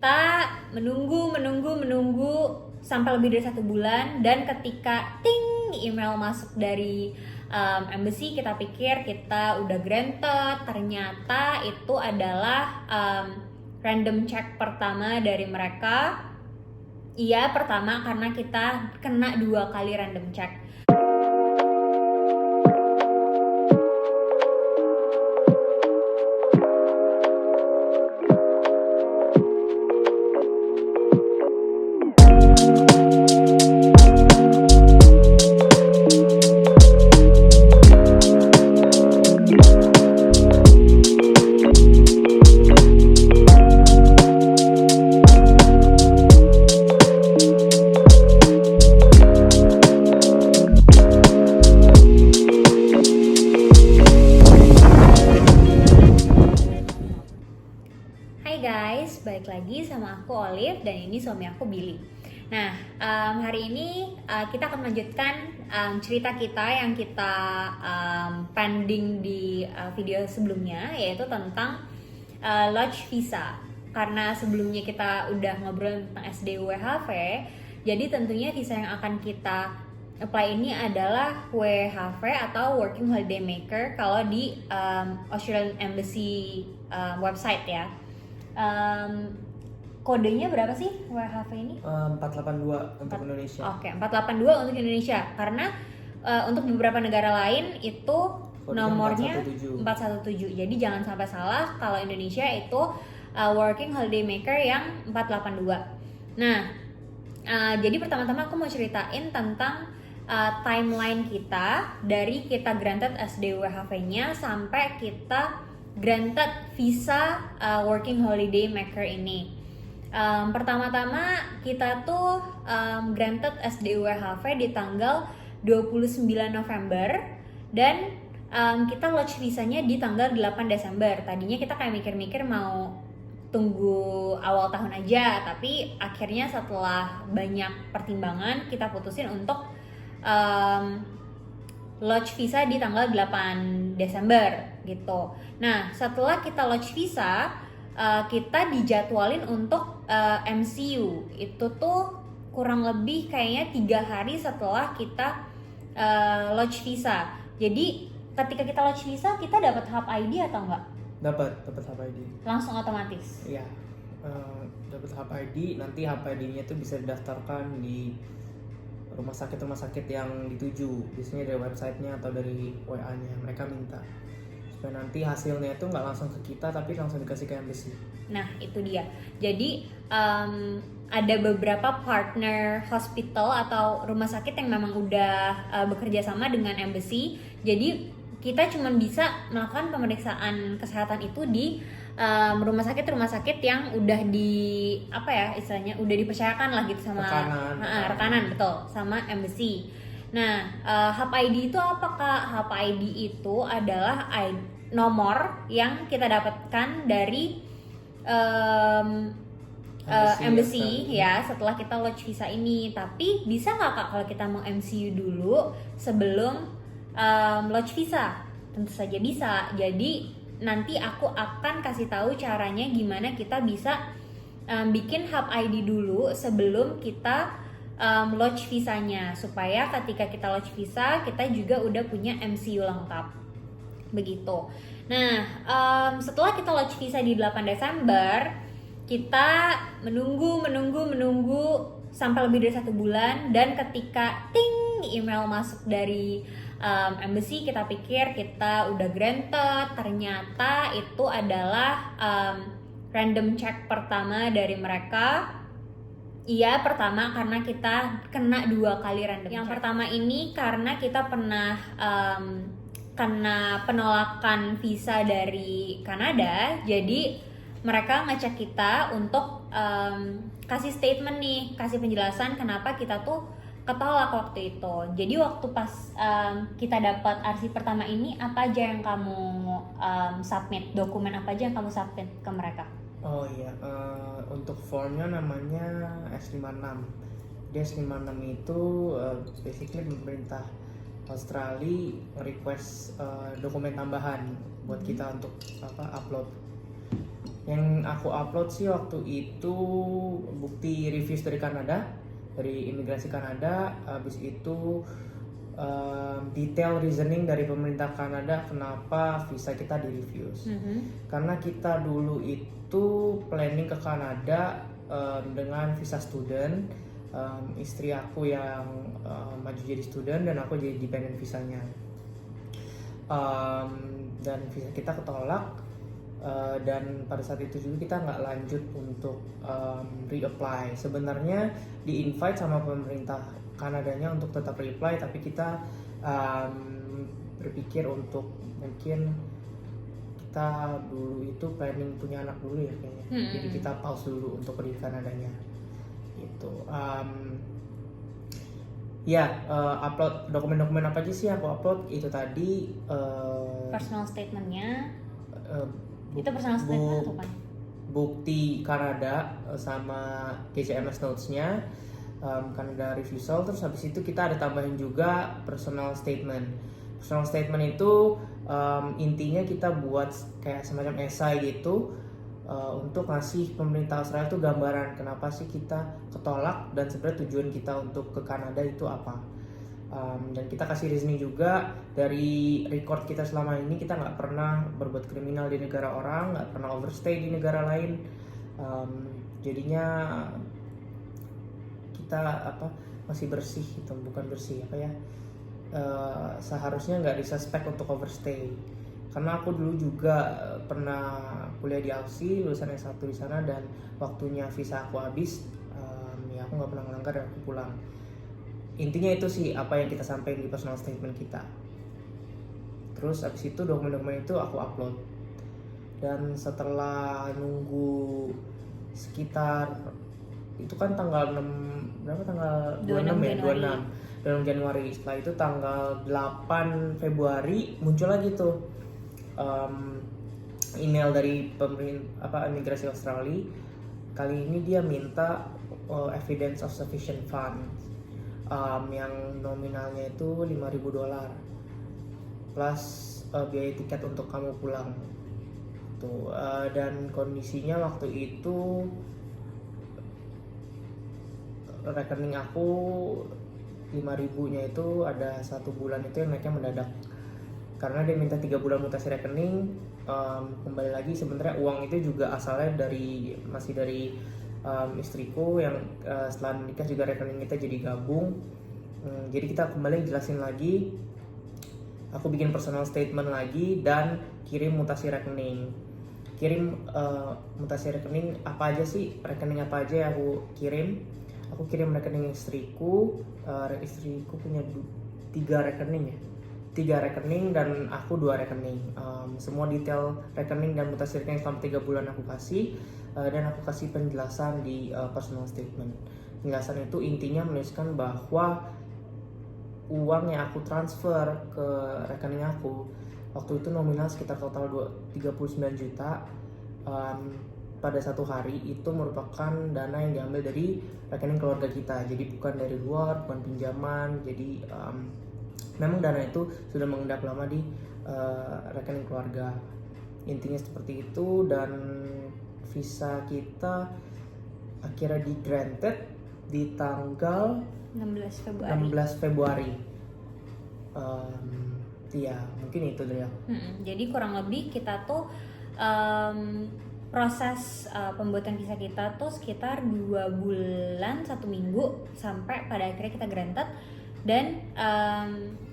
Kita menunggu sampai lebih dari 1 bulan, dan ketika ting email masuk dari embassy, kita pikir kita udah granted. Ternyata itu adalah random check pertama dari mereka. Iya, pertama karena kita kena 2 kali random check. Hai guys, balik lagi sama aku Olive dan ini suami aku Billy. Nah, hari ini kita akan melanjutkan cerita kita yang kita pending di video sebelumnya, yaitu tentang lodge visa. Karena sebelumnya kita udah ngobrol tentang SDWHV, jadi tentunya visa yang akan kita apply ini adalah WHV atau Working Holiday Maker kalau di Australian Embassy website ya. Kodenya berapa sih WHV ini? 482 untuk Indonesia. Oke, 482 untuk Indonesia. Karena untuk beberapa negara lain itu Kodenya nomornya 417. 417. Jadi jangan sampai salah, kalau Indonesia itu Working Holiday Maker yang 482. Nah, jadi pertama-tama aku mau ceritain tentang timeline kita dari kita granted SDWHV-nya sampai kita granted visa Working Holiday Maker ini. Pertama-tama kita tuh granted SDWHV di tanggal 29 November dan kita lodge visanya di tanggal 8 Desember. Tadinya kita kayak mikir-mikir mau tunggu awal tahun aja, tapi akhirnya setelah banyak pertimbangan kita putusin untuk lodge visa di tanggal 8 Desember gitu. Nah, setelah kita lodge visa, kita dijadwalin untuk MCU. Itu tuh kurang lebih kayaknya 3 hari setelah kita lodge visa. Jadi ketika kita lodge visa, kita dapat hub ID atau enggak? Dapat hub ID. Langsung otomatis? Iya, dapat hub ID. Nanti hub ID-nya itu bisa didaftarkan di rumah sakit yang dituju, biasanya dari websitenya atau dari WA-nya mereka minta, supaya nanti hasilnya itu nggak langsung ke kita tapi langsung dikasih ke embassy. Nah, itu dia. Jadi ada beberapa partner hospital atau rumah sakit yang memang udah bekerja sama dengan embassy. Jadi kita cuma bisa melakukan pemeriksaan kesehatan itu di rumah sakit yang udah istilahnya udah dipercayakan lah gitu sama rekanan, betul, sama embassy. Nah, hub ID itu apa Kak? Hub ID itu adalah nomor yang kita dapatkan dari embassy ya setelah kita lodge visa ini. Tapi bisa nggak Kak kalau kita mau MCU dulu sebelum lodge visa? Tentu saja bisa. Jadi nanti aku akan kasih tahu caranya gimana kita bisa bikin hub ID dulu sebelum kita lodge visanya, supaya ketika kita lodge visa kita juga udah punya MCU lengkap begitu. Nah, setelah kita lodge visa di 8 Desember, kita menunggu sampai lebih dari 1 bulan, dan ketika ting email masuk dari embassy, kita pikir kita udah granted. Ternyata itu adalah random check pertama dari mereka. Iya, pertama karena kita kena 2 kali random check. Yang pertama ini karena kita pernah kena penolakan visa dari Kanada, jadi mereka ngecek kita untuk kasih statement nih, kasih penjelasan kenapa kita tuh ketolak waktu itu. Jadi waktu pas kita dapat RC pertama ini, apa aja yang kamu submit? Dokumen apa aja yang kamu submit ke mereka? Oh iya, untuk formnya namanya S56. Dia S56 itu basically pemerintah Australia request dokumen tambahan buat kita untuk upload. Yang aku upload sih waktu itu bukti reviews dari Kanada, dari imigrasi Kanada. Habis itu detail reasoning dari pemerintah Kanada kenapa visa kita di reviews. Karena kita dulu itu planning ke Kanada dengan visa student. Istri aku yang maju jadi student dan aku jadi dependent visanya. Dan visa kita ketolak. Dan pada saat itu juga kita nggak lanjut untuk reapply. Sebenarnya di invite sama pemerintah Kanadanya untuk tetap reapply, tapi kita berpikir untuk mungkin kita dulu itu planning punya anak dulu ya kayaknya. Jadi kita pause dulu untuk di Kanadanya gitu. Upload dokumen-dokumen apa aja sih aku upload itu tadi. Personal statementnya itu personal statement atau kan? Bukti Kanada sama KCMS notes-nya, Canada refusal. Terus habis itu kita ada tambahin juga personal statement. Personal statement itu intinya kita buat kayak semacam esai gitu untuk ngasih pemerintah Australia itu gambaran kenapa sih kita ketolak dan sebenarnya tujuan kita untuk ke Kanada itu apa. Dan kita kasih reasoning juga dari record kita selama ini, kita nggak pernah berbuat kriminal di negara orang, nggak pernah overstay di negara lain. Jadinya kita masih bersih gitu, bukan bersih seharusnya nggak disuspek untuk overstay. Karena aku dulu juga pernah kuliah di Aussie, lulusan S1 di sana, dan waktunya visa aku habis, ya aku nggak pernah melanggar dan aku pulang. Intinya itu sih apa yang kita sampaikan di personal statement kita. Terus abis itu dokumen-dokumen itu aku upload. Dan setelah nunggu sekitar itu kan tanggal 6 berapa, tanggal 26 ya, 26 Januari. Setelah itu tanggal 8 Februari muncul lagi tuh email dari pemerintah imigrasi Australia. Kali ini dia minta evidence of sufficient funds. Yang nominalnya itu $5,000 plus biaya tiket untuk kamu pulang tuh. Dan kondisinya waktu itu rekening aku 5.000-nya itu ada 1 bulan itu yang naiknya mendadak karena dia minta 3 bulan mutasi rekening. Kembali lagi sebenarnya uang itu juga asalnya masih dari istriku yang setelah menikah juga rekening kita jadi gabung. Jadi kita kembali jelasin lagi, aku bikin personal statement lagi dan kirim mutasi rekening. Mutasi rekening apa aja sih, rekening apa aja yang aku kirim rekening istriku. Istriku punya 3 rekening dan aku 2 rekening. Semua detail rekening dan mutasi rekening selama 3 bulan aku kasih. Dan aku kasih penjelasan di personal statement. Penjelasan itu intinya menuliskan bahwa uang yang aku transfer ke rekening aku waktu itu nominal sekitar total 39 juta pada satu hari, itu merupakan dana yang diambil dari rekening keluarga kita, jadi bukan dari luar, bukan pinjaman. Jadi memang dana itu sudah mengendap lama di rekening keluarga. Intinya seperti itu. Dan visa kita akhirnya di granted di tanggal 16 Februari. Iya, mungkin itu deh ya. Jadi kurang lebih kita tuh proses pembuatan visa kita tuh sekitar 2 bulan 1 minggu sampai pada akhirnya kita granted. Dan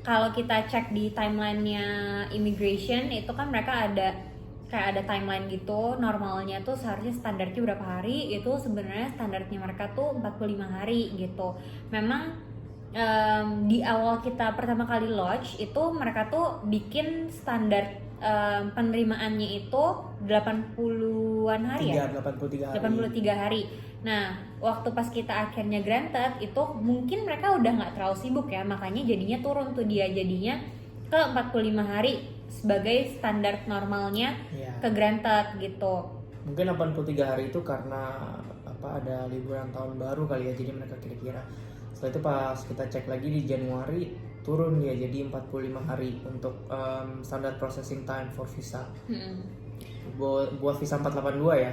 kalau kita cek di timelinenya immigration itu kan mereka ada timeline gitu. Normalnya tuh seharusnya standarnya berapa hari, itu sebenarnya standarnya mereka tuh 45 hari gitu. Memang di awal kita pertama kali lodge itu mereka tuh bikin standar penerimaannya itu 80-an hari 83 hari. Nah, waktu pas kita akhirnya granted itu mungkin mereka udah nggak terlalu sibuk ya, makanya jadinya turun tuh dia jadinya ke 45 hari sebagai standar normalnya ke granted gitu. Mungkin 83 hari itu karena ada liburan tahun baru kali ya, jadi mereka kira-kira. Setelah itu pas kita cek lagi di Januari turun dia jadi 45 hari untuk standard processing time for visa. buat visa 482 ya.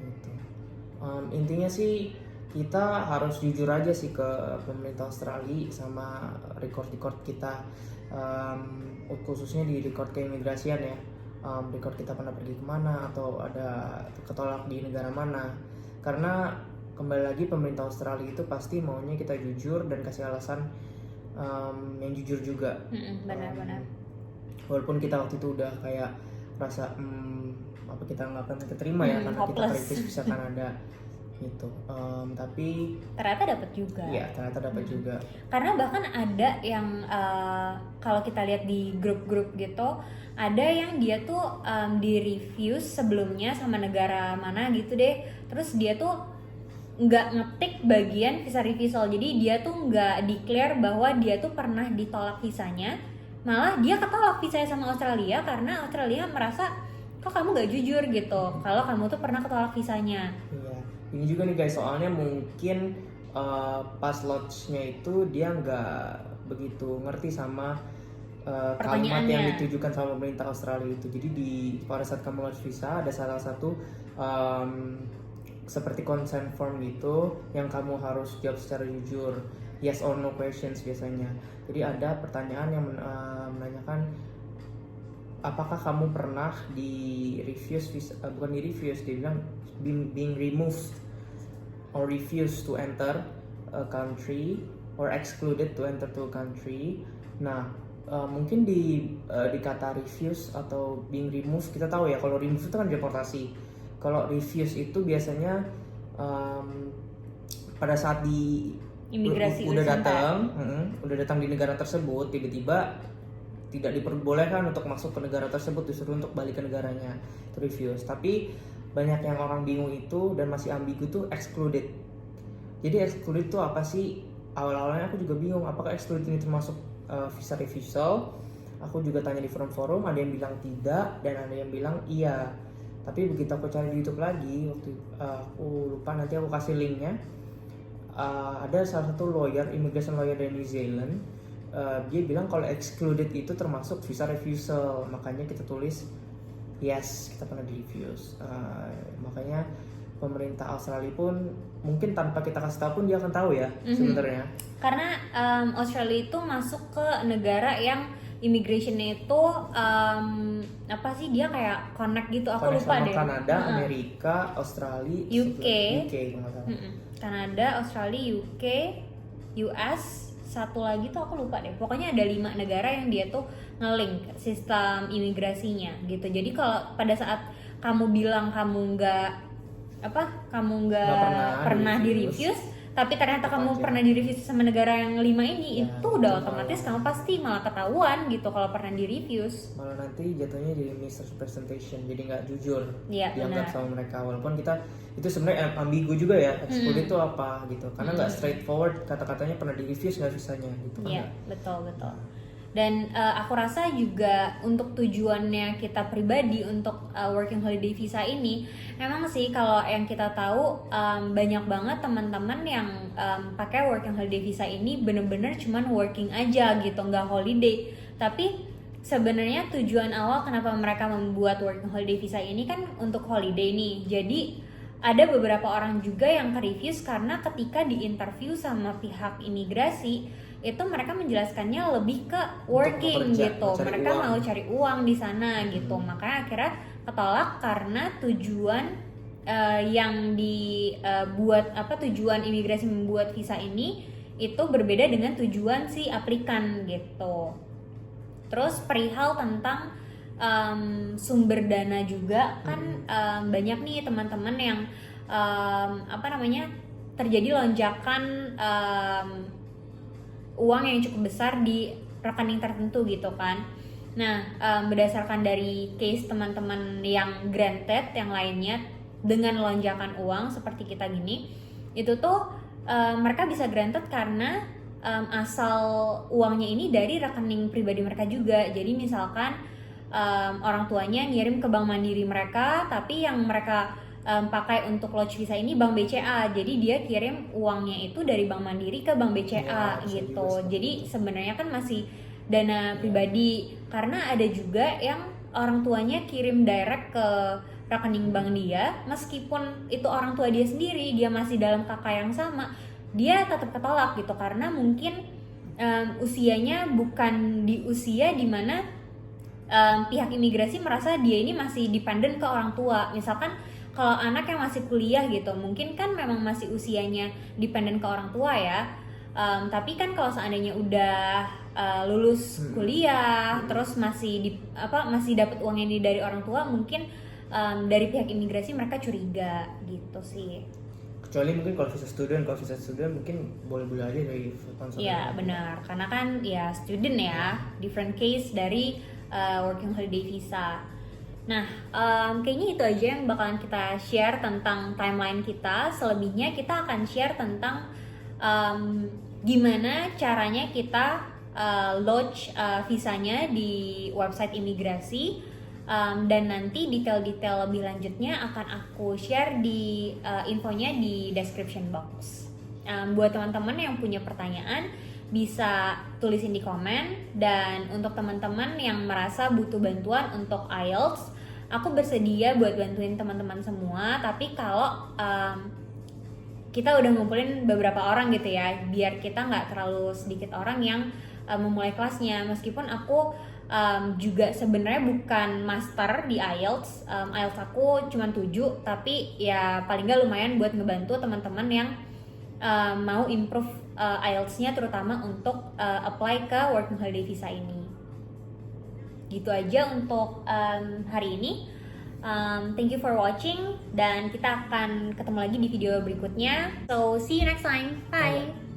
Gitu. Intinya sih kita harus jujur aja sih ke pemerintah Australia sama record kita, khususnya di record keimigrasian ya, record kita pernah pergi kemana atau ada ketolak di negara mana, karena kembali lagi pemerintah Australia itu pasti maunya kita jujur dan kasih alasan yang jujur juga. Benar-benar. Walaupun kita waktu itu udah kayak rasa apa kita nggak akan keterima ya karena kita hopeless. kritis bisa Kanada gitu, tapi Ternyata dapat juga. ya ternyata dapat juga. Karena bahkan ada yang kalau kita lihat di grup-grup gitu, ada yang dia tuh di refuse sebelumnya sama negara mana gitu deh, terus dia tuh nggak ngetik bagian visa refusal, jadi dia tuh nggak declare bahwa dia tuh pernah ditolak visanya, malah dia ketolak visanya sama Australia karena Australia merasa kok kamu nggak jujur gitu kalau kamu tuh pernah ketolak visanya. Iya, ini juga nih guys, soalnya mungkin pas lodge-nya itu dia nggak begitu ngerti sama kalimat yang ditujukan sama pemerintah Australia itu. Jadi pada saat kamu lodge visa ada salah satu seperti consent form gitu yang kamu harus jawab secara jujur, yes or no questions biasanya. Jadi ada pertanyaan yang menanyakan apakah kamu pernah di refuse visa, bukan di refuse, dia bilang being removed or refused to enter a country or excluded to enter to a country. Nah, mungkin di kata refuse atau being removed kita tahu ya, kalau remove itu kan deportasi. Kalau refuse itu biasanya pada saat di Imigrasi udah datang di negara tersebut, tiba-tiba tidak diperbolehkan untuk masuk ke negara tersebut, disuruh untuk balik ke negaranya, itu refuse. Tapi banyak yang orang bingung itu dan masih ambigu tuh excluded. Jadi excluded itu apa sih? Awal-awalnya aku juga bingung apakah excluded ini termasuk visa refusal. Aku juga tanya di forum-forum, ada yang bilang tidak dan ada yang bilang iya. Tapi begitu aku cari di YouTube lagi, waktu aku lupa, nanti aku kasih linknya. Ada salah satu immigration lawyer dari New Zealand. Dia bilang kalau excluded itu termasuk visa refusal, makanya kita tulis yes, kita pernah di refuse. Makanya pemerintah Australia pun mungkin tanpa kita kasih tahu pun dia akan tahu ya sebenarnya. Karena Australia itu masuk ke negara yang immigrationnya itu apa sih, dia kayak connect gitu, aku lupa sama deh. Kanada, Amerika, Australia, UK, kalau nggak salah. Kanada, Australia, UK, US, satu lagi tuh aku lupa deh. Pokoknya ada 5 negara yang dia tuh nge-link sistem imigrasinya gitu. Jadi kalau pada saat kamu bilang kamu nggak pernah di refuse, tapi ternyata kamu pernah di refuse sama negara yang 5 ini, itu udah otomatis kamu pasti malah ketahuan gitu kalau pernah di refuse. Malah nanti jatuhnya jadi misrepresentation, jadi nggak jujur benar. dianggap sama mereka. Walaupun kita itu sebenarnya ambigu juga ya, exclude itu apa gitu, karena nggak straightforward kata-katanya pernah di refuse nggak visanya gitu. Iya, betul. Dan aku rasa juga untuk tujuannya kita pribadi untuk working holiday visa ini, emang sih kalau yang kita tahu banyak banget teman-teman yang pakai working holiday visa ini bener-bener cuman working aja gitu, nggak holiday. Tapi sebenarnya tujuan awal kenapa mereka membuat working holiday visa ini kan untuk holiday nih. Jadi ada beberapa orang juga yang ke-refuse karena ketika di-interview sama pihak imigrasi itu mereka menjelaskannya lebih ke working gitu, mereka mau cari uang di sana gitu, makanya akhirnya ketolak karena tujuan yang dibuat tujuan imigrasi membuat visa ini itu berbeda dengan tujuan si aplikan gitu. Terus perihal tentang sumber dana juga kan banyak nih teman-teman yang terjadi lonjakan uang yang cukup besar di rekening tertentu gitu kan. Nah, berdasarkan dari case teman-teman yang granted yang lainnya dengan lonjakan uang seperti kita gini, itu tuh mereka bisa granted karena asal uangnya ini dari rekening pribadi mereka juga. Jadi misalkan orang tuanya ngirim ke bank mandiri mereka, tapi yang mereka pakai untuk lodge visa ini bank BCA, jadi dia kirim uangnya itu dari bank mandiri ke bank BCA gitu. Jadi sebenarnya kan masih dana pribadi, karena ada juga yang orang tuanya kirim direct ke rekening bank dia, meskipun itu orang tua dia sendiri, dia masih dalam kakak yang sama, dia tetap ketolak gitu, karena mungkin usianya bukan di usia dimana pihak imigrasi merasa dia ini masih dependent ke orang tua. Misalkan kalau anak yang masih kuliah gitu, mungkin kan memang masih usianya dependent ke orang tua ya. Tapi kan kalau seandainya udah lulus kuliah, terus masih masih dapat uang ini dari orang tua, mungkin dari pihak imigrasi mereka curiga gitu sih. Kecuali mungkin kalau visa student mungkin boleh-boleh aja dari sponsor. Iya benar, karena kan ya student ya, different case dari working holiday visa. Nah, kayaknya itu aja yang bakalan kita share tentang timeline kita. Selebihnya kita akan share tentang gimana caranya kita launch visanya di website imigrasi, dan nanti detail-detail lebih lanjutnya akan aku share di infonya di description box. Buat teman-teman yang punya pertanyaan bisa tulisin di komen, dan untuk teman-teman yang merasa butuh bantuan untuk IELTS, aku bersedia buat bantuin teman-teman semua. Tapi kalau kita udah ngumpulin beberapa orang gitu ya, biar kita nggak terlalu sedikit orang yang memulai kelasnya. Meskipun aku juga sebenarnya bukan master di IELTS, IELTS aku cuma 7, tapi ya paling nggak lumayan buat ngebantu teman-teman yang mau improve IELTS-nya, terutama untuk apply ke working holiday visa ini. Gitu aja untuk hari ini. Thank you for watching, dan kita akan ketemu lagi di video berikutnya. So see you next time. Bye.